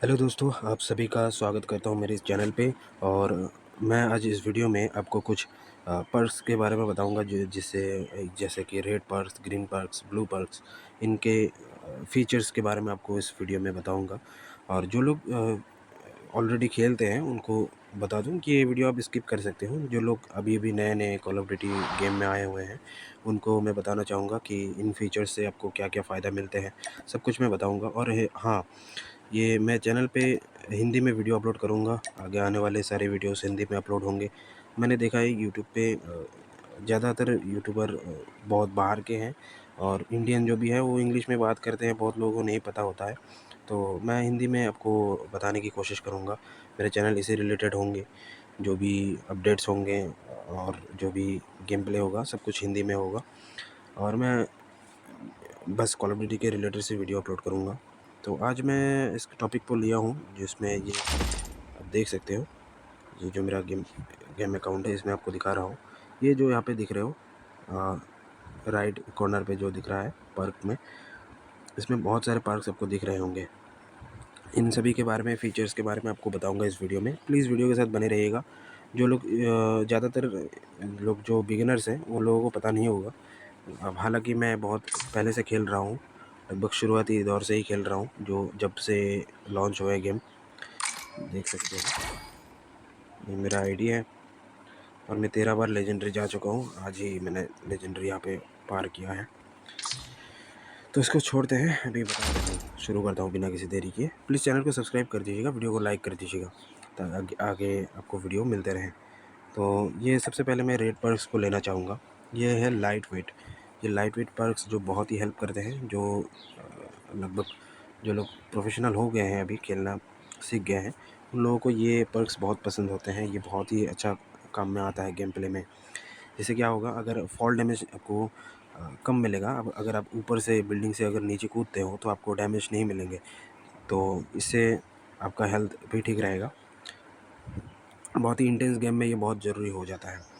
Hello दोस्तों, आप सभी का स्वागत करता हूं मेरे इस चैनल पे। और मैं आज इस वीडियो में आपको कुछ पर्क्स के बारे में बताऊंगा जो जैसे कि red perks, green perks, blue perks, इनके फीचर्स के बारे में आपको इस वीडियो में बताऊंगा। और जो लोग ऑलरेडी खेलते हैं उनको बता दूं कि ये वीडियो आप स्किप कर सकते हो। जो लोग अभी अभी नए नए कॉल ऑफ ड्यूटी गेम में आए हुए हैं उनको मैं बताना चाहूँगा कि इन फीचर्स से आपको क्या क्या फ़ायदा मिलते हैं, सब कुछ मैं बताऊँगा। और हाँ, ये मैं चैनल पे हिंदी में वीडियो अपलोड करूँगा। आगे आने वाले सारे वीडियोस हिंदी में अपलोड होंगे। मैंने देखा है यूट्यूब पे ज़्यादातर यूट्यूबर बहुत बाहर के हैं और इंडियन जो भी है वो इंग्लिश में बात करते हैं, बहुत लोगों को नहीं पता होता है। तो मैं हिंदी में आपको बताने की कोशिश करूँगा। मेरे चैनल इसी रिलेटेड होंगे, जो भी अपडेट्स होंगे और जो भी गेम प्ले होगा सब कुछ हिंदी में होगा। और मैं बस कॉल ऑफ ड्यूटी के रिलेटेड से वीडियो अपलोड करूँगा। तो आज मैं इस टॉपिक को लिया हूँ जिसमें ये आप देख सकते हो। ये जो मेरा गेम अकाउंट है इसमें आपको दिखा रहा हूँ। ये जो यहाँ पे दिख रहे हो राइट कॉर्नर पे जो दिख रहा है पार्क में, इसमें बहुत सारे पार्क्स आपको दिख रहे होंगे। इन सभी के बारे में, फीचर्स के बारे में आपको बताऊंगा इस वीडियो में। प्लीज़ वीडियो के साथ बने रहिएगा। जो लोग ज़्यादातर लोग जो बिगिनर्स हैं उन लोगों को पता नहीं होगा। अब हालांकि मैं बहुत पहले से खेल रहा हूँ, लगभग शुरुआती दौर से ही खेल रहा हूँ, जो जब से लॉन्च हुआ है गेम। देख सकते हो ये मेरा आईडी है और मैं 13 बार लेजेंडरी जा चुका हूँ। आज ही मैंने लेजेंडरी यहाँ पे पार किया है। तो इसको छोड़ते हैं, अभी बता देता हूँ, शुरू करता हूँ बिना किसी देरी के। प्लीज़ चैनल को सब्सक्राइब कर दीजिएगा, वीडियो को लाइक कर दीजिएगा ताकि आगे आपको वीडियो मिलते रहें। तो ये सबसे पहले मैं रेड पर्क्स को लेना चाहूँगा। ये है लाइट वेट। ये लाइट वेट पर्क्स जो बहुत ही हेल्प करते हैं, जो लगभग जो लोग प्रोफेशनल हो गए हैं, अभी खेलना सीख गए हैं, उन लोगों को ये पर्क्स बहुत पसंद होते हैं। ये बहुत ही अच्छा काम में आता है गेम प्ले में। जैसे क्या होगा, अगर फॉल डैमेज आपको कम मिलेगा। अब अगर आप ऊपर से बिल्डिंग से अगर नीचे कूदते हो तो आपको डैमेज नहीं मिलेंगे, तो इससे आपका हेल्थ भी ठीक रहेगा। बहुत ही इंटेंस गेम में ये बहुत ज़रूरी हो जाता है।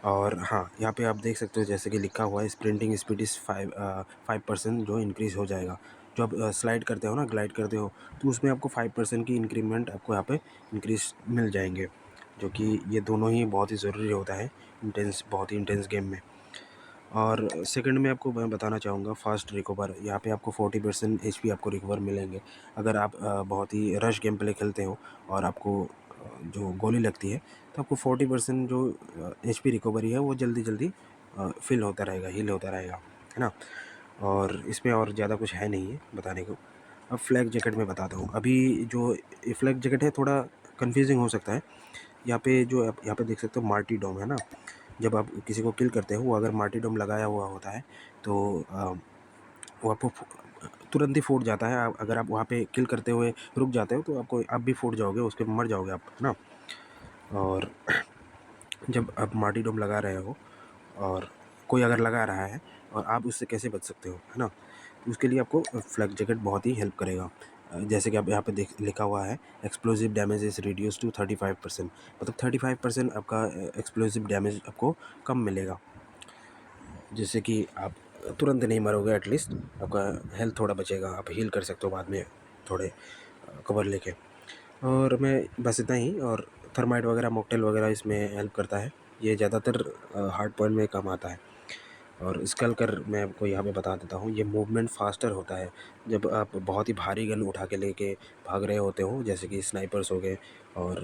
और हाँ, यहाँ पे आप देख सकते हो जैसे कि लिखा हुआ है स्प्रिंटिंग स्पीड इज़ 5% जो इंक्रीज़ हो जाएगा। जो आप स्लाइड करते हो ना, ग्लाइड करते हो, तो उसमें आपको 5% की इंक्रीमेंट आपको यहाँ पे इंक्रीज़ मिल जाएंगे, जो कि ये दोनों ही बहुत ही ज़रूरी होता है बहुत ही इंटेंस गेम में। और सेकंड में आपको मैं बताना चाहूँगा फास्ट रिकवर। यहाँ पे आपको 40% एचपी आपको रिकवर मिलेंगे। अगर आप बहुत ही रश गेम प्ले खेलते हो और आपको जो गोली लगती है, तो आपको 40% जो एचपी रिकवरी है वो जल्दी जल्दी फिल होता रहेगा, हील होता रहेगा, है ना। और इसमें और ज़्यादा कुछ है नहीं है बताने को। अब फ्लैग जैकेट में बताता हूँ। अभी जो फ्लैग जैकेट है थोड़ा कन्फ्यूजिंग हो सकता है। यहाँ पे जो आप यहाँ पे देख सकते हो मार्टी डोम है ना। जब आप किसी को किल करते हो, वो अगर मार्टी डोम लगाया हुआ होता है तो वो आपको तुरंत ही फूट जाता है। अगर आप वहाँ पे किल करते हुए रुक जाते हो तो आप भी फूट जाओगे, उसके मर जाओगे आप, है ना। और जब आप मार्टी डोम लगा रहे हो और कोई अगर लगा रहा है और आप उससे कैसे बच सकते हो, है ना, तो उसके लिए आपको फ्लैग जैकेट बहुत ही हेल्प करेगा। जैसे कि आप यहाँ पे देख लिखा हुआ है explosive damage is reduce to 35%। मतलब 35% आपका एक्सप्लोसिव डैमेज आपको कम मिलेगा, जिससे कि आप तुरंत नहीं मरोगे, एटलीस्ट आपका हेल्थ थोड़ा बचेगा, आप हील कर सकते हो बाद में थोड़े कवर लेके। और मैं बस इतना ही। और थर्माइट वगैरह, मॉकटेल वगैरह इसमें हेल्प करता है। ये ज़्यादातर हार्ड पॉइंट में काम आता है। और स्कल कर मैं आपको यहाँ पे बता देता हूँ, ये मूवमेंट फास्टर होता है जब आप बहुत ही भारी गन उठा के लेके भाग रहे होते हो, जैसे कि स्नाइपर्स हो गए और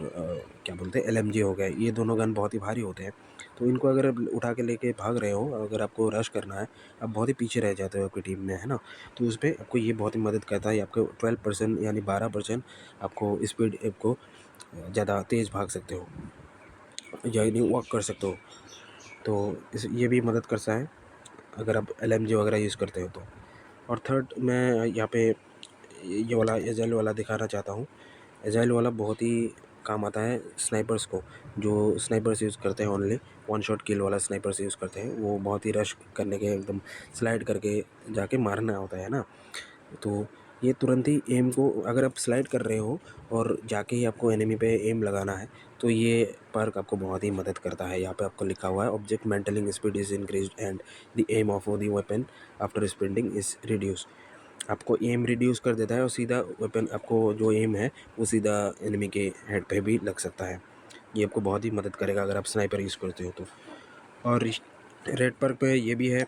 क्या बोलते हैं एलएमजी हो गए। ये दोनों गन बहुत ही भारी होते हैं, तो इनको अगर आप उठा के लेके भाग रहे हो, अगर आपको रश करना है, आप बहुत ही पीछे रह जाते हो आपकी टीम में, है ना, तो उस पर आपको ये बहुत ही मदद करता है। आपको 12% यानी 12% आपको स्पीड आपको ज़्यादा तेज़ भाग सकते हो, यानी वॉक कर सकते हो। तो ये भी मदद करता है अगर आप एलएमजी वगैरह यूज़ करते हो तो। और थर्ड मैं यहाँ पे ये वाला एजाइल वाला दिखाना चाहता हूँ। एजाइल वाला बहुत ही काम आता है स्नाइपर्स को, जो स्नाइपर्स यूज़ करते हैं, ओनली वन शॉट किल वाला स्नाइपर्स यूज़ करते हैं। वो बहुत ही रश करने के एकदम स्लाइड करके जाके मारना होता है ना। तो ये तुरंत ही एम को, अगर आप स्लाइड कर रहे हो और जाके ही आपको एनिमी पे एम लगाना है, तो ये पर्क आपको बहुत ही मदद करता है। यहाँ पे आपको लिखा हुआ है object mantling speed is increased and the aim of the weapon after sprinting is reduce. आपको एम रिड्यूस कर देता है और सीधा वेपन आपको जो एम है वो सीधा एनिमी के हेड पे भी लग सकता है। ये आपको बहुत ही मदद करेगा अगर आप स्नाइपर यूज़ करते हो तो। और रेड पर्क पे ये भी है,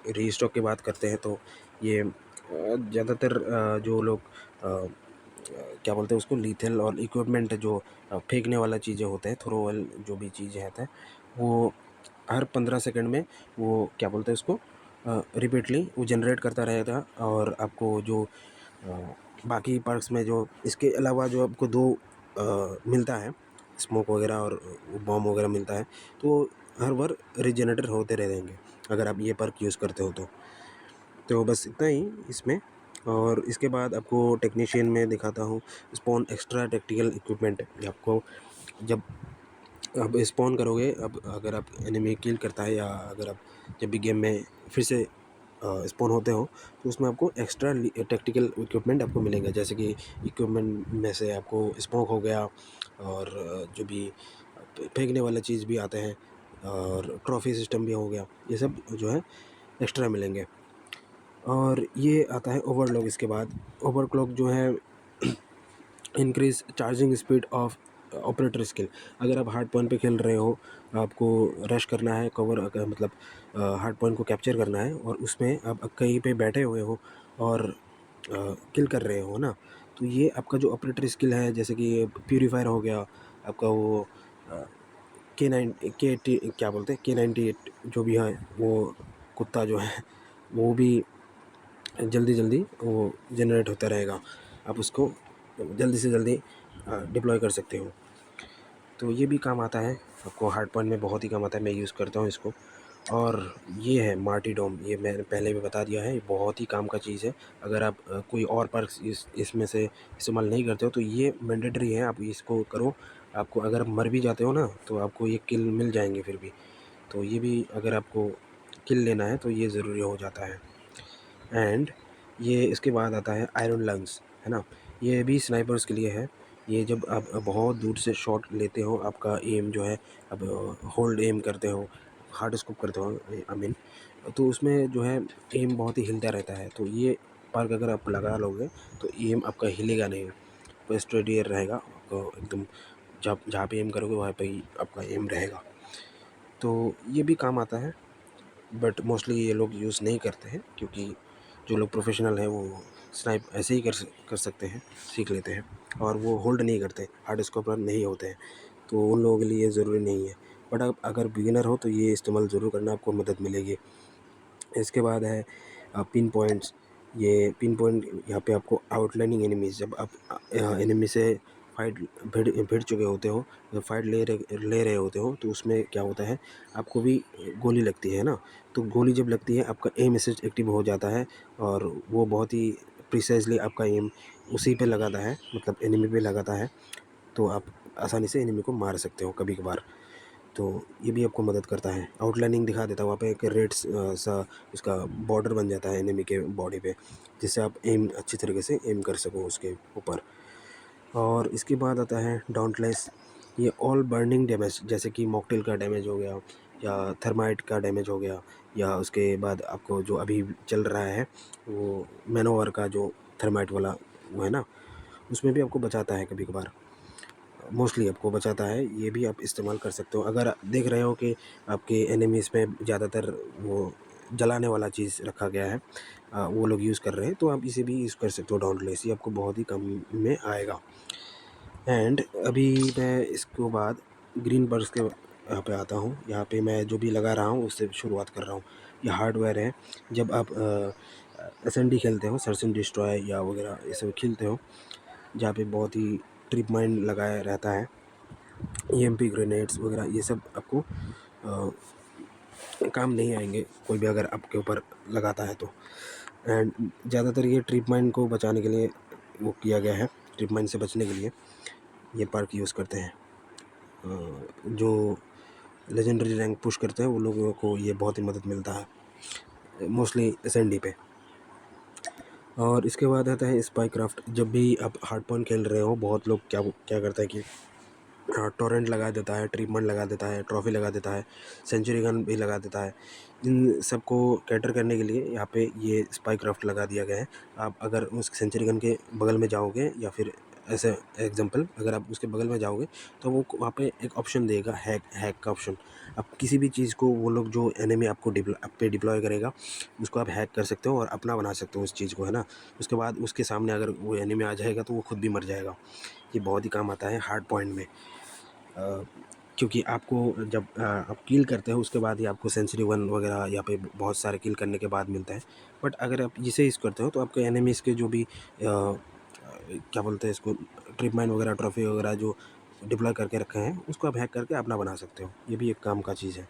रीस्टॉक की बात करते हैं तो ये ज़्यादातर जो लोग क्या बोलते हैं उसको, लीथल और इक्विपमेंट जो फेंकने वाला चीज़ें होते हैं, थ्रोवल जो भी चीज़ें होते हैं, वो हर 15 सेकंड में वो क्या बोलते हैं उसको रिपीटली वो जनरेट करता रहेगा। और आपको जो बाकी पर्क्स में जो इसके अलावा जो आपको दो मिलता है, स्मोक वगैरह और बॉम्ब वगैरह मिलता है, तो हर बार रीजनरेटर होते रहेंगे अगर आप ये पर्क यूज़ करते हो तो बस इतना ही इसमें। और इसके बाद आपको टेक्नीशियन में दिखाता हूँ स्पॉन एक्स्ट्रा टैक्टिकल इक्विपमेंट। आपको जब आप स्पॉन करोगे, अब अगर आप एनिमी किल करता है या अगर आप जब भी गेम में फिर से स्पॉन होते हो तो उसमें आपको एक्स्ट्रा टैक्टिकल इक्विपमेंट आपको मिलेंगे। जैसे कि इक्विपमेंट में से आपको स्मोक हो गया और जो भी फेंकने वाला चीज़ भी आते हैं और ट्रॉफी सिस्टम भी हो गया, ये सब जो है एक्स्ट्रा मिलेंगे। और ये आता है ओवरक्लॉक। इसके बाद ओवरक्लॉक जो है increase charging speed of operator skill. अगर आप हार्ड पॉइंट पे खेल रहे हो, आपको रश करना है, कवर मतलब हार्ड पॉइंट को कैप्चर करना है और उसमें आप कहीं पे बैठे हुए हो और किल कर रहे हो ना, तो ये आपका जो ऑपरेटर स्किल है, जैसे कि प्यूरीफायर हो गया आपका, वो K9 क्या बोलते हैं K98 जो भी है, वो कुत्ता जो है वो भी जल्दी जल्दी वो जनरेट होता रहेगा। आप उसको जल्दी से जल्दी डिप्लॉय कर सकते हो। तो ये भी काम आता है आपको, हार्ड पॉइंट में बहुत ही काम आता है, मैं यूज़ करता हूँ इसको। और ये है मार्टीडोम, ये मैंने पहले भी बता दिया है, ये बहुत ही काम का चीज़ है। अगर आप कोई और पर्क्स इसमें से इस्तेमाल नहीं करते हो तो ये मैंडेटरी है, आप इसको करो। आपको अगर मर भी जाते हो ना तो आपको ये किल मिल जाएंगे फिर भी। तो ये भी अगर आपको किल लेना है तो ये ज़रूरी हो जाता है। एंड ये इसके बाद आता है आयरन लंग्स, है ना। ये भी स्नाइपर्स के लिए है। ये जब आप बहुत दूर से शॉट लेते हो, आपका एम जो है, अब होल्ड एम करते हो, हार्ड स्कोप करते हो आई मीन, तो उसमें जो है एम बहुत ही हिलता रहता है। तो ये पर्क अगर आप लगा लोगे तो एम आपका हिलेगा नहीं, वो स्ट्रेडियर रहेगा आपको एकदम। जब जहाँ पे एम करोगे वहाँ पे ही आपका एम रहेगा। तो ये भी काम आता है, बट मोस्टली ये लोग यूज़ नहीं करते हैं क्योंकि जो लोग प्रोफेशनल हैं वो स्नाइप ऐसे ही कर सकते हैं, सीख लेते हैं और वो होल्ड नहीं करते, हार्ड स्कोपर नहीं होते हैं, तो उन लोगों के लिए ये ज़रूरी नहीं है। बट आप अगर बिगिनर हो तो ये इस्तेमाल ज़रूर करना, आपको मदद मिलेगी। इसके बाद है पिन पॉइंट्स। ये पिन पॉइंट यहाँ पे आपको आउटलाइनिंग एनिमीज, जब आप एनिमी से फाइट भिड़ चुके होते हो, जब फाइट ले रहे होते हो, तो उसमें क्या होता है, आपको भी गोली लगती है ना। तो गोली जब लगती है आपका एम असिस्ट एक्टिव हो जाता है और वो बहुत ही प्रिसाइजली आपका एम उसी पे लगाता है, मतलब एनिमी पे लगाता है। तो आप आसानी से एनिमी को मार सकते हो कभी कभार। तो ये भी आपको मदद करता है, आउटलाइनिंग दिखा देता है वहाँ पे, एक रेड सा उसका बॉर्डर बन जाता है एनिमी के बॉडी पे, जिससे आप एम अच्छी तरीके से एम कर सको उसके ऊपर। और इसके बाद आता है डाउंटलेस। ये ऑल बर्निंग डैमेज, जैसे कि मॉकटेल का डैमेज हो गया या थर्माइट का डैमेज हो गया, या उसके बाद आपको जो अभी चल रहा है वो मैनोवर का जो थर्माइट वाला वो है ना, उसमें भी आपको बचाता है कभी कभार, मोस्टली आपको बचाता है। ये भी आप इस्तेमाल कर सकते हो अगर देख रहे हो कि आपके एनिमीज़ में ज़्यादातर वो जलाने वाला चीज़ रखा गया है, वो लोग यूज़ कर रहे हैं, तो आप इसे भी यूज़ कर सकते हो डाउनलेस, ये आपको बहुत ही कम में आएगा। एंड अभी मैं इसको बाद ग्रीन बर्ड्स के यहाँ पे आता हूँ। यहाँ पे मैं जो भी लगा रहा हूँ उससे शुरुआत कर रहा हूँ। ये हार्डवेयर है। जब आप एसएनडी खेलते हो, सर्च एंड डिस्ट्रॉय या वगैरह ये सब खेलते हो, जहाँ पे बहुत ही ट्रिप माइंड लगाया रहता है, ईएमपी ग्रेनेड्स वगैरह, ये सब आपको काम नहीं आएंगे कोई भी अगर आपके ऊपर लगाता है तो। एंड ज़्यादातर ये ट्रिप माइन को बचाने के लिए वो किया गया है, ट्रिप माइन से बचने के लिए ये पार्क यूज़ करते हैं। जो लेजेंडरी रैंक पुश करते हैं वो लोगों को ये बहुत ही मदद मिलता है, मोस्टली एसएनडी पे। और इसके बाद आता है स्पाई क्राफ्ट। जब भी आप हार्ड पॉइंट खेल रहे हो, बहुत लोग क्या क्या करता है कि टॉरेंट लगा देता है, ट्रीटमेंट लगा देता है, ट्रॉफी लगा देता है, सेंचुरी गन भी लगा देता है। इन सबको कैटर करने के लिए यहाँ पे ये स्पाई क्राफ्ट लगा दिया गया है। आप अगर उस सेंचुरी गन के बगल में जाओगे या फिर ऐसे एग्जांपल अगर आप उसके बगल में जाओगे तो वो वहाँ पे एक ऑप्शन देगा, हैक का ऑप्शन। आप किसी भी चीज़ को वो लोग जो एनिमी आपको आप पे डिप्लॉय करेगा उसको आप हैक कर सकते हो और अपना बना सकते हो उस चीज़ को, है ना। उसके बाद उसके सामने अगर वो एनिमी आ जाएगा तो वो खुद भी मर जाएगा। ये बहुत ही काम आता है हार्ड पॉइंट में। क्योंकि आपको जब आप किल करते हो उसके बाद ही आपको सेंचुरी वन वगैरह यहाँ पे बहुत सारे किल करने के बाद मिलता है। बट अगर आप इसे यूज़ करते हो तो आपके एनिमीज़ के जो भी क्या बोलते हैं इसको, ट्रिप माइन वगैरह, ट्रॉफी वगैरह जो डिप्लॉय करके रखे हैं उसको आप हैक करके अपना बना सकते हो। ये भी एक काम का चीज़ है।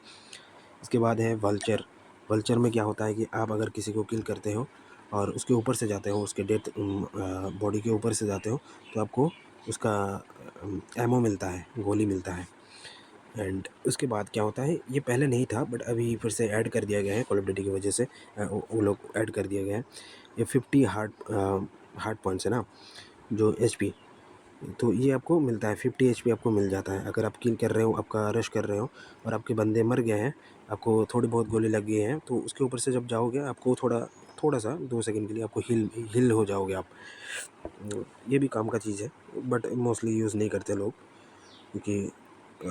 इसके बाद है वल्चर। वल्चर में क्या होता है कि आप अगर किसी को किल करते हो और उसके ऊपर से जाते हो, उसके डेथ बॉडी के ऊपर से जाते हो तो आपको उसका एमो मिलता है, गोली मिलता है। एंड उसके बाद क्या होता है, ये पहले नहीं था बट अभी फिर से ऐड कर दिया गया है कॉल ऑफ ड्यूटी की वजह से। वो लोग ऐड कर दिया गया है। ये 50 हार्ड पॉइंट्स है ना, जो एचपी, तो ये आपको मिलता है। 50 एचपी आपको मिल जाता है अगर आप किल कर रहे हो, आपका रश कर रहे हो और आपके बंदे मर गए हैं, आपको थोड़ी बहुत गोली लग गई है, तो उसके ऊपर से जब जाओगे आपको थोड़ा सा 2 सेकंड के लिए आपको हिल हो जाओगे आप। ये भी काम का चीज़ है बट मोस्टली यूज़ नहीं करते लोग, क्योंकि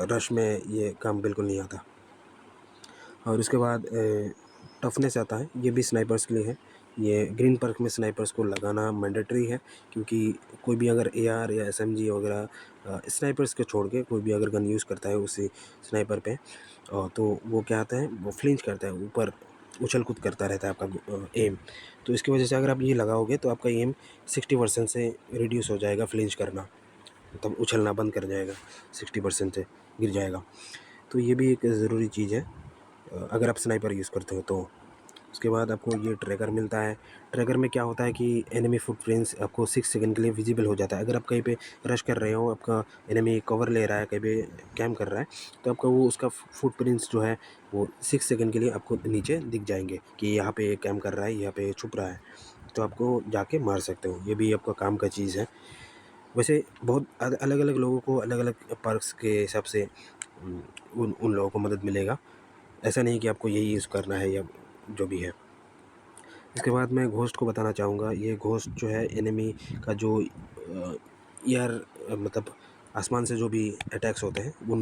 रश में ये काम बिल्कुल नहीं आता। और उसके बाद टफनेस आता है, ये भी स्नाइपर्स के लिए है। ये ग्रीन पर्क में स्नाइपर्स को लगाना मैंडेटरी है, क्योंकि कोई भी अगर एआर या एसएमजी वगैरह स्नाइपर्स के छोड़ के कोई भी अगर गन यूज़ करता है उसी स्नाइपर पे, तो वो क्या आता है, वो फ्लिंच करता है, ऊपर उछल कूद करता रहता है आपका एम। तो इसकी वजह से अगर आप ये लगाओगे तो आपका एम 60% से रिड्यूस हो जाएगा, फ्लिंच करना मतलब उछलना बंद कर जाएगा, 60% से गिर जाएगा। तो ये भी एक ज़रूरी चीज़ है अगर आप स्नाइपर यूज़ करते हो तो। उसके बाद आपको ये ट्रैकर मिलता है। ट्रैकर में क्या होता है कि एनिमी फुटप्रिंट्स आपको 6 सेकंड के लिए विजिबल हो जाता है। अगर आप कहीं पे रश कर रहे हो, आपका एनिमी कवर ले रहा है, कहीं पे कैम्प कर रहा है, तो आपका वो उसका फुटप्रिंट्स जो है वो 6 सेकंड के लिए आपको नीचे दिख जाएंगे कि यहाँ पे कैम्प कर रहा है, यहाँ पे छुप रहा है, तो आपको जाके मार सकते हो। ये भी आपका काम का चीज़ है। वैसे बहुत अलग अलग लोगों को अलग अलग पर्क्स के हिसाब से उन उन लोगों को मदद मिलेगा। ऐसा नहीं कि आपको यही यूज़ करना है या जो भी है। इसके बाद मैं घोस्ट को बताना चाहूँगा। ये घोस्ट जो है एनिमी का जो एयर मतलब आसमान से जो भी अटैक्स होते हैं वो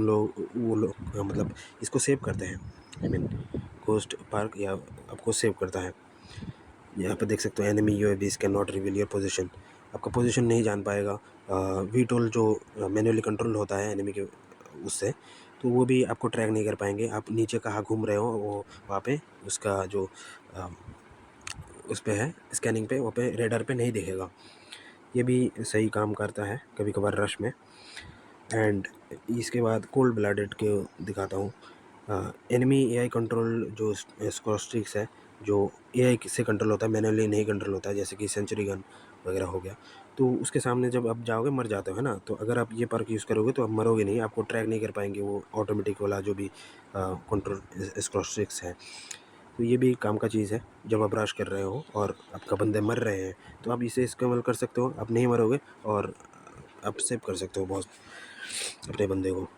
लोग मतलब इसको सेव करते हैं। आई मीन घोस्ट पार्क या आपको सेव करता है। यहाँ पे देख सकते हो, enemy UAVs can not reveal your position. आपका पोजीशन नहीं जान पाएगा। वीटोल जो मैन्युअली कंट्रोल होता है एनिमी के उससे, तो वो भी आपको ट्रैक नहीं कर पाएंगे। आप नीचे कहाँ घूम रहे हो वो वहाँ पे उसका जो उस पे है स्कैनिंग पे, वहाँ पे रेडर पे नहीं दिखेगा। ये भी सही काम करता है कभी कभार रश में। एंड इसके बाद कोल्ड ब्लडेड के दिखाता हूँ। एनिमी एआई कंट्रोल जो स्कोस्टिक्स है, जो एआई से कंट्रोल होता है, मैनुअली नहीं कंट्रोल होता है, जैसे कि सेंचुरी गन वगैरह हो गया, तो उसके सामने जब आप जाओगे मर जाते हो, है ना। तो अगर आप ये पर्क यूज़ करोगे तो आप मरोगे नहीं, आपको ट्रैक नहीं कर पाएंगे वो ऑटोमेटिक वाला जो भी कंट्रोल स्कोस्टिक्स है। तो ये भी काम का चीज़ है। जब आप रश कर रहे हो और आपका बंदे मर रहे हैं तो आप इसे इस्तेमाल कर सकते हो, आप नहीं मरोगे और आप सेव कर सकते हो बहुत अपने बंदे को।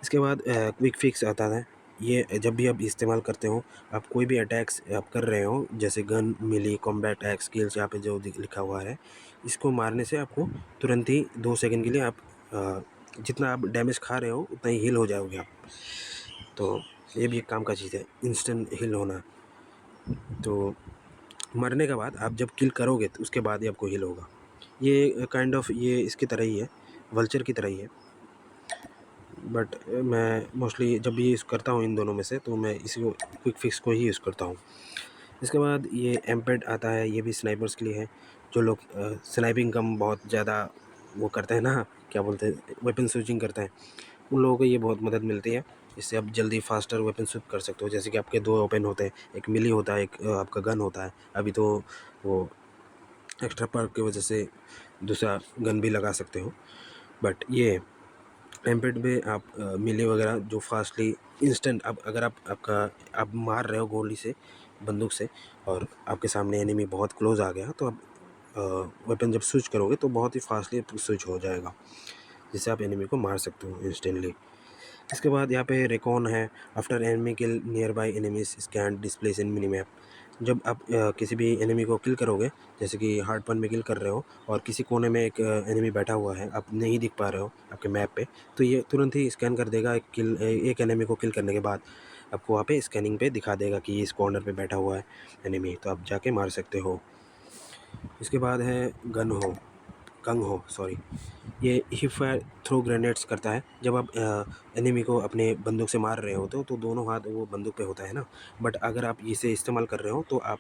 इसके बाद क्विक फिक्स आता है। ये जब भी आप इस्तेमाल करते हो, आप कोई भी अटैक्स आप कर रहे हो, जैसे गन मिली कॉम्बैट अटैक स्किल्स यहाँ पे जो लिखा हुआ है, इसको मारने से आपको तुरंत ही 2 सेकंड के लिए आप जितना आप डैमेज खा रहे हो उतना ही हील हो जाओगे आप। तो ये भी एक काम का चीज़ है, इंस्टेंट हील होना। तो मरने के बाद आप जब किल करोगे तो उसके बाद ही आपको हील होगा। ये काइंड ऑफ ये इसकी तरह ही है, वल्चर की तरह ही है। बट मैं मोस्टली जब भी यूज़ करता हूँ इन दोनों में से, तो मैं इसी को क्विक फिक्स को ही यूज़ करता हूँ। इसके बाद ये एम्पेड आता है, ये भी स्नाइपर्स के लिए है। जो लोग स्नाइपिंग कम बहुत ज़्यादा वो करते हैं ना, क्या बोलते हैं, वेपन स्विचिंग करते हैं, उन लोगों को ये बहुत मदद मिलती है। इससे आप जल्दी फास्टर वेपन स्विच कर सकते हो। जैसे कि आपके 2 वेपन होते हैं, एक मिली होता है, एक आपका गन होता है। अभी तो वो एक्स्ट्रा पर्क की वजह से दूसरा गन भी लगा सकते हो। बट ये एम्पेड में आप मिली वगैरह जो फास्टली इंस्टेंट, अब अगर आप मार रहे हो गोली से, बंदूक से, और आपके सामने एनिमी बहुत क्लोज आ गया, तो आप वेपन जब स्विच करोगे तो बहुत ही फास्टली स्विच हो जाएगा। जिससे आप एनिमी को मार सकते हो इंस्टेंटली। इसके बाद यहाँ पे रिकॉन है। After enemy kill near by enemies scan displace in mini map. जब आप किसी भी एनिमी को किल करोगे, जैसे कि हार्ड पन में किल कर रहे हो और किसी कोने में एक एनिमी बैठा हुआ है, आप नहीं दिख पा रहे हो आपके मैप पे, तो ये तुरंत ही स्कैन कर देगा। एक एनिमी को किल करने के बाद आपको वहाँ पे स्कैनिंग पे दिखा देगा कि इस कॉर्नर पे बैठा हुआ है एनिमी, तो आप जाके मार सकते हो। इसके बाद है गंग हो सॉरी। ये हिप फायर थ्रो ग्रेनेड्स करता है। जब आप एनिमी को अपने बंदूक से मार रहे होते हो तो दोनों हाथ वो बंदूक पे होता है ना, बट अगर आप इसे इस्तेमाल कर रहे हो तो आप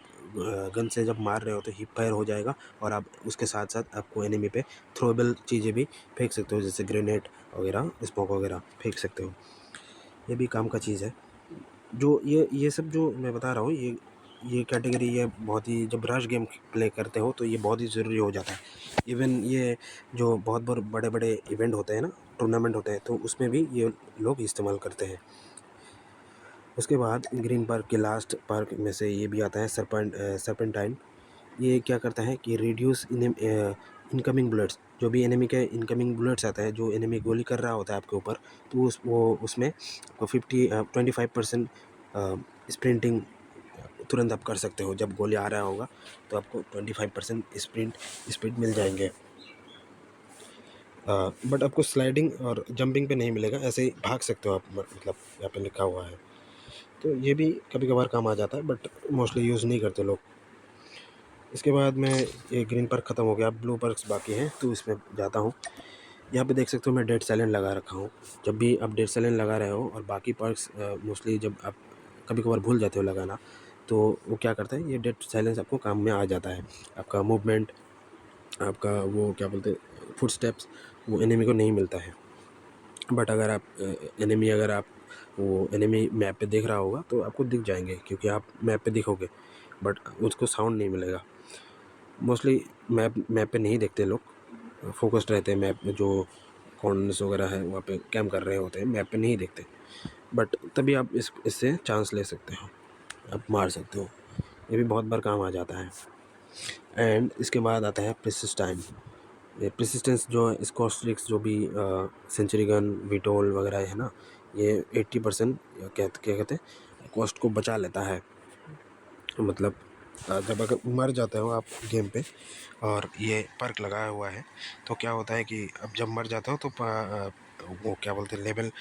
गन से जब मार रहे हो तो हिप फायर हो जाएगा और आप उसके साथ साथ आपको एनिमी पे थ्रोएबल चीज़ें भी फेंक सकते हो, जैसे ग्रेनेड वगैरह, स्मोक वगैरह फेंक सकते हो। ये भी काम का चीज़ है। जो ये सब जो मैं बता रहा हूँ, ये कैटेगरी ये बहुत ही, जब रश गेम प्ले करते हो तो ये बहुत ही ज़रूरी हो जाता है। इवन ये जो बहुत बड़े बड़े इवेंट होते हैं ना, टूर्नामेंट होते हैं, तो उसमें भी ये लोग इस्तेमाल करते हैं। उसके बाद ग्रीन पार्क के लास्ट पार्क में से ये भी आता है सर्पेंटाइन। ये क्या करता है कि रिड्यूस इनकमिंग बुलेट्स। जो भी एनिमी के इनकमिंग बुलेट्स आता है, जो एनिमी गोली कर रहा होता है आपके ऊपर, तो उसमें आपको 25% स्प्रिंटिंग तुरंत आप कर सकते हो। जब गोली आ रहा होगा तो आपको 25% स्पीड मिल जाएंगे। बट आपको स्लाइडिंग और जंपिंग पे नहीं मिलेगा, ऐसे ही भाग सकते हो आप, मतलब यहाँ पे लिखा हुआ है। तो ये भी कभी कभार काम आ जाता है, बट मोस्टली यूज़ नहीं करते लोग। इसके बाद में ये ग्रीन पर्क ख़त्म हो गया, ब्लू पर्क्स बाकी हैं, तो इसमें जाता हूँ। यहाँ पे देख सकते हो मैं डेड साइलेंट लगा रखा हूँ। जब भी आप डेड साइलेंट लगा रहे हो और बाकी पर्क्स मोस्टली जब आप कभी कभार भूल जाते हो लगाना, तो वो क्या करता है, ये डेड साइलेंस आपको काम में आ जाता है। आपका मूवमेंट, आपका वो क्या बोलते हैं, फुट स्टेप्स, वो एनिमी को नहीं मिलता है। बट अगर आप वो एनिमी मैप पे देख रहा होगा तो आपको दिख जाएंगे, क्योंकि आप मैप पे दिखोगे, बट उसको साउंड नहीं मिलेगा। मोस्टली मैप पे नहीं देखते लोग, फोकस्ड रहते हैं मैप में, जो कॉर्नर्स वगैरह है वहाँ पे कैम कर रहे होते हैं, मैप पे नहीं देखते। बट तभी आप इससे चांस ले सकते हो, आप मार सकते हो। ये भी बहुत बार काम आ जाता है। एंड इसके बाद आता है प्रेसिस्टाइन। ये प्रेसिस्टेंस जो है, स्कोस्ट्रिक्स जो भी सेंचुरी गन, वीटोल वगैरह है ना, ये 80% क्या कहते हैं, कॉस्ट को बचा लेता है। मतलब जब अगर मर जाते हो आप गेम पे और ये पर्क लगाया हुआ है, तो क्या होता है कि अब जब मर जाते हो तो वो क्या बोलते हैं, लेवल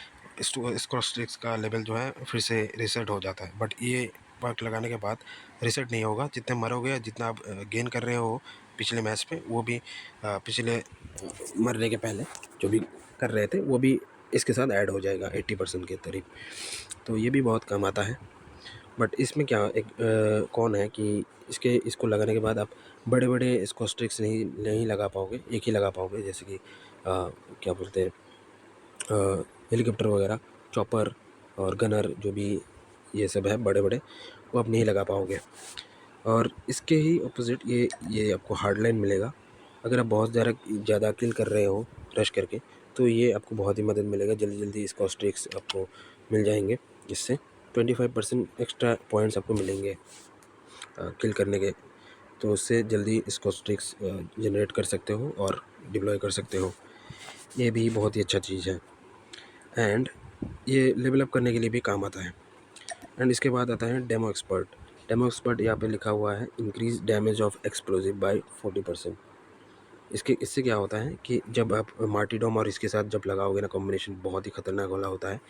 स्कोस्ट्रिक्स का लेवल जो है फिर से रीसेट हो जाता है। बट ये पर्क लगाने के बाद रीसेट नहीं होगा। जितने मरोगे, जितना आप गेन कर रहे हो पिछले मैच पे, वो भी पिछले मरने के पहले जो भी कर रहे थे वो भी इसके साथ ऐड हो जाएगा 80% के करीब। तो ये भी बहुत काम आता है। बट इसमें क्या एक कौन है कि इसको लगाने के बाद आप बड़े बड़े इसको स्ट्रिक्स नहीं नहीं लगा पाओगे, एक ही लगा पाओगे, जैसे कि क्या बोलते हैं, हेलीकॉप्टर वगैरह, चॉपर और गनर, जो भी ये सब है बड़े बड़े, वो आप नहीं लगा पाओगे। और इसके ही ऑपोजिट ये आपको हार्ड लाइन मिलेगा। अगर आप बहुत ज़्यादा किल कर रहे हो रश करके, तो ये आपको बहुत ही मदद मिलेगा, जल्दी जल्दी इसको स्ट्रिक्स आपको मिल जाएंगे, जिससे 25% एक्स्ट्रा पॉइंट्स आपको मिलेंगे किल करने के। तो उससे जल्दी इसको स्ट्रिक्स जनरेट कर सकते हो और डिप्लॉय कर सकते हो। ये भी बहुत ही अच्छा चीज़ है। एंड ये लेवल अप करने के लिए भी काम आता है। एंड इसके बाद आता है डेमो एक्सपर्ट। डेमो एक्सपर्ट यहाँ पे लिखा हुआ है, increase damage of explosive by 40%। इससे क्या होता है कि जब आप मार्टीडोम और इसके साथ जब लगाओगे ना, कॉम्बिनेशन बहुत ही ख़तरनाक वाला होता है।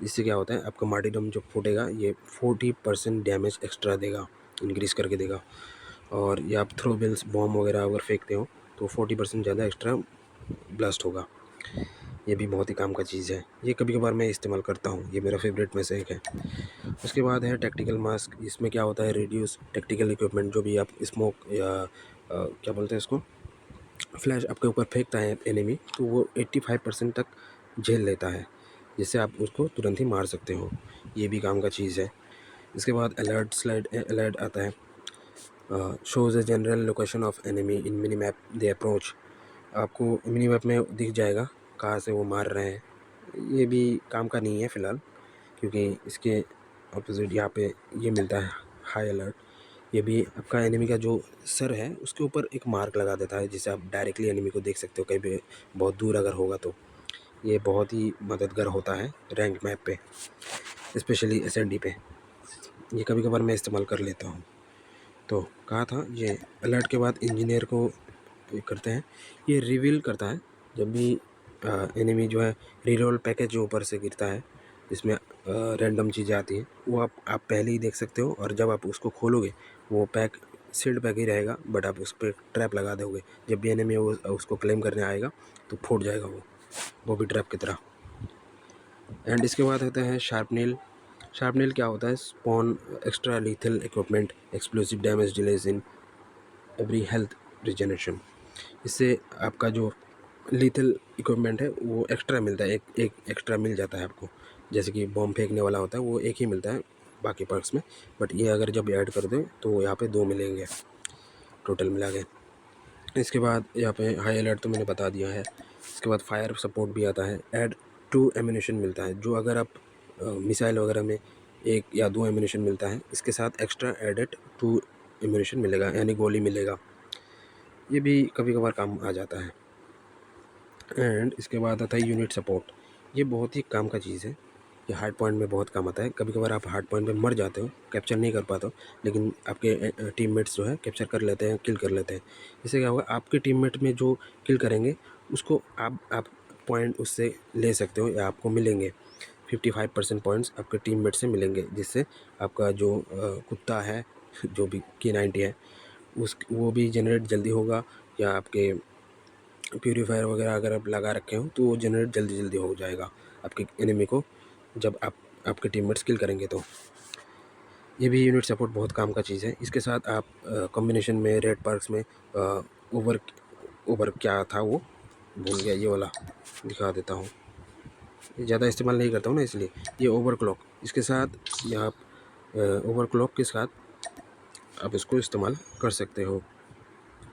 इससे क्या होता है, आपका मार्टीडोम जब फूटेगा ये 40% डैमेज एक्स्ट्रा देगा, इंक्रीज़ करके देगा। और ये आप थ्रोबिल्स बॉम्ब वगैरह अगर फेंकते हो तो 40% ज़्यादा एक्स्ट्रा ब्लास्ट होगा। ये भी बहुत ही काम का चीज़ है। ये कभी कभार मैं इस्तेमाल करता हूँ, ये मेरा फेवरेट में से एक है। उसके बाद है टैक्टिकल मास्क। इसमें क्या होता है, रिड्यूस टैक्टिकल इक्विपमेंट। जो भी आप स्मोक या क्या बोलते हैं इसको, फ्लैश आपके ऊपर फेंकता है एनिमी, तो वो 85% तक झेल लेता है, जिससे आप उसको तुरंत ही मार सकते हो। ये भी काम का चीज़ है। इसके बाद अलर्ट आता है, shows a general location of enemy in mini map the approach. आपको मिनी मैप में दिख जाएगा कहाँ से वो मार रहे हैं। ये भी काम का नहीं है फ़िलहाल, क्योंकि इसके अपोजिट यहाँ पे ये मिलता है हाई अलर्ट। ये भी आपका एनिमी का जो सर है उसके ऊपर एक मार्क लगा देता है, जिससे आप डायरेक्टली एनिमी को देख सकते हो, कहीं पे बहुत दूर अगर होगा तो। ये बहुत ही मददगार होता है रैंक मैप पे, स्पेशली एसएनडी पे। ये कभी कभार मैं इस्तेमाल कर लेता हूँ। तो कहा था ये अलर्ट के बाद इंजीनियर को ये करते हैं, ये रिवील करता है जब भी एनिमी जो है रिरोल पैकेज जो ऊपर से गिरता है, इसमें रैंडम चीज़ें आती हैं, वो आप पहले ही देख सकते हो, और जब आप उसको खोलोगे वो पैक सील्ड पैक ही रहेगा, बट आप उस पर ट्रैप लगा दोगे। जब भी एनिमी वो उसको क्लेम करने आएगा तो फूट जाएगा वो भी ट्रैप की तरह। एंड इसके बाद होता है शार्पनेल। शार्पनेल क्या होता है? Spawn extra lethal equipment, explosive damage delays in every health regeneration. इससे आपका जो लीथल इक्विपमेंट है वो एक्स्ट्रा मिलता है, एक एक्स्ट्रा मिल जाता है आपको। जैसे कि बॉम्ब फेंकने वाला होता है वो एक ही मिलता है बाकी पर्क्स में, बट ये अगर जब ऐड कर दें तो यहाँ पे 2 मिलेंगे टोटल मिला के। इसके बाद यहाँ पे हाई अलर्ट तो मैंने बता दिया है। इसके बाद फायर सपोर्ट भी आता है। ऐड 2 एम्यूनेशन मिलता है, जो अगर आप मिसाइल वगैरह में 1 या 2 एम्यूनेशन मिलता है, इसके साथ एक्स्ट्रा एडेड 2 एम्यूनेशन मिलेगा, यानी गोली मिलेगा। ये भी कभी कभार काम आ जाता है। एंड इसके बाद आता है यूनिट सपोर्ट। ये बहुत ही काम का चीज़ है, ये हार्ड पॉइंट में बहुत काम आता है। कभी कभार आप हार्ड पॉइंट पे मर जाते हो, कैप्चर नहीं कर पाते हो, लेकिन आपके टीममेट्स जो है कैप्चर कर लेते हैं, किल कर लेते हैं। इससे क्या होगा, आपके टीममेट में जो किल करेंगे उसको आप पॉइंट उससे ले सकते हो, या आपको मिलेंगे 55% पॉइंट्स आपके टीममेट से मिलेंगे, जिससे आपका जो कुत्ता है, जो भी K90 है, वो भी जनरेट जल्दी होगा, या आपके प्यूरीफायर वगैरह अगर आप लगा रखे हो तो वो जनरेट जल्दी जल्दी हो जाएगा आपके एनिमी को, जब आपके टीममेट्स किल करेंगे तो। ये भी यूनिट सपोर्ट बहुत काम का चीज़ है। इसके साथ आप कॉम्बिनेशन में रेड पार्क्स में ओवर ओवर क्या था वो भूल गया, ये वाला दिखा देता हूँ। ये ज़्यादा इस्तेमाल नहीं करता हूँ ना, इसलिए ये ओवरक्लॉक, इसके साथ या आप ओवरक्लॉक के साथ आप इसको इस्तेमाल कर सकते हो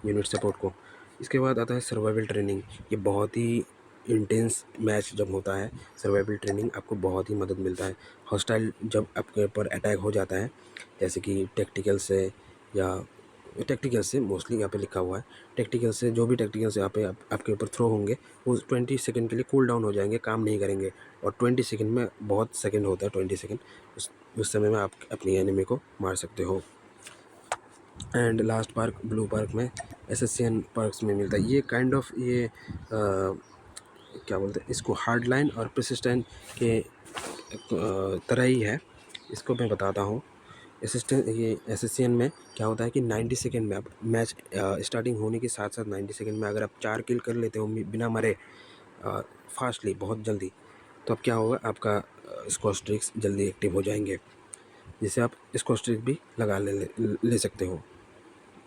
यूनिट सपोर्ट को। इसके बाद आता है सर्वाइवल ट्रेनिंग। ये बहुत ही इंटेंस मैच जब होता है, सर्वाइवल ट्रेनिंग आपको बहुत ही मदद मिलता है। हॉस्टाइल जब आपके ऊपर अटैक हो जाता है, जैसे कि टेक्टिकल से, या टेक्टिकल से मोस्टली यहाँ पे लिखा हुआ है, टेक्टिकल से जो भी टेक्टिकल से यहाँ पे आपके ऊपर थ्रो होंगे वो 20 सेकंड के लिए कूल डाउन हो जाएंगे, काम नहीं करेंगे। और 20 सेकंड में बहुत सेकंड होता है, 20 सेकंड, उस समय में आप अपनी एनिमी को मार सकते हो। And last park blue park में एसएससीएन पार्क्स में मिलता है। ये काइंड ऑफ ये क्या बोलते हैं इसको, हार्ड लाइन और परसिस्टेंट के तरह ही है। इसको मैं बताता हूँ। ये एसएससीएन में क्या होता है कि 90 सेकेंड में आप मैच स्टार्टिंग होने के साथ साथ 90 सेकेंड में अगर आप 4 किल कर लेते हो बिना मरे, फास्टली, बहुत जल्दी, तो अब क्या होगा, आपका स्कोर स्ट्रिक्स जल्दी एक्टिव हो जाएंगे, जिससे आप स्कोर स्ट्रिक भी लगा ले सकते हो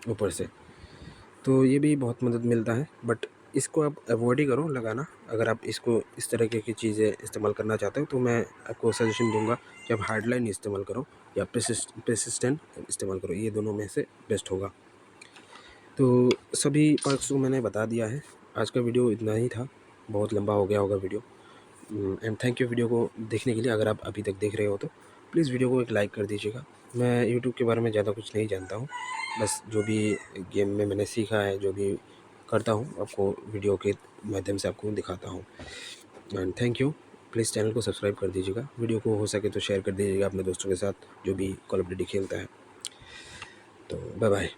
ऊपर से। तो ये भी बहुत मदद मिलता है, बट इसको आप अवॉइड ही करो लगाना। अगर आप इसको इस तरीके की चीज़ें इस्तेमाल करना चाहते हो तो मैं आपको सजेशन दूंगा कि आप हार्डलाइन इस्तेमाल करो या पेसिस्टेंट इस्तेमाल करो, ये दोनों में से बेस्ट होगा। तो सभी पर्क्स को मैंने बता दिया है। आज का वीडियो इतना ही था, बहुत लंबा हो गया होगा video. And thank you video को देखने के लिए। अगर आप अभी तक देख रहे हो तो प्लीज़ वीडियो को एक लाइक कर दीजिएगा। मैं यूट्यूब के बारे में ज़्यादा कुछ नहीं जानता हूँ, बस जो भी गेम में मैंने सीखा है, जो भी करता हूँ, आपको वीडियो के माध्यम से आपको दिखाता हूँ। And thank you. Please channel को सब्सक्राइब कर दीजिएगा, वीडियो को हो सके तो शेयर कर दीजिएगा अपने दोस्तों के साथ जो भी कॉल ऑफ ड्यूटी खेलता है। तो बाय बाय।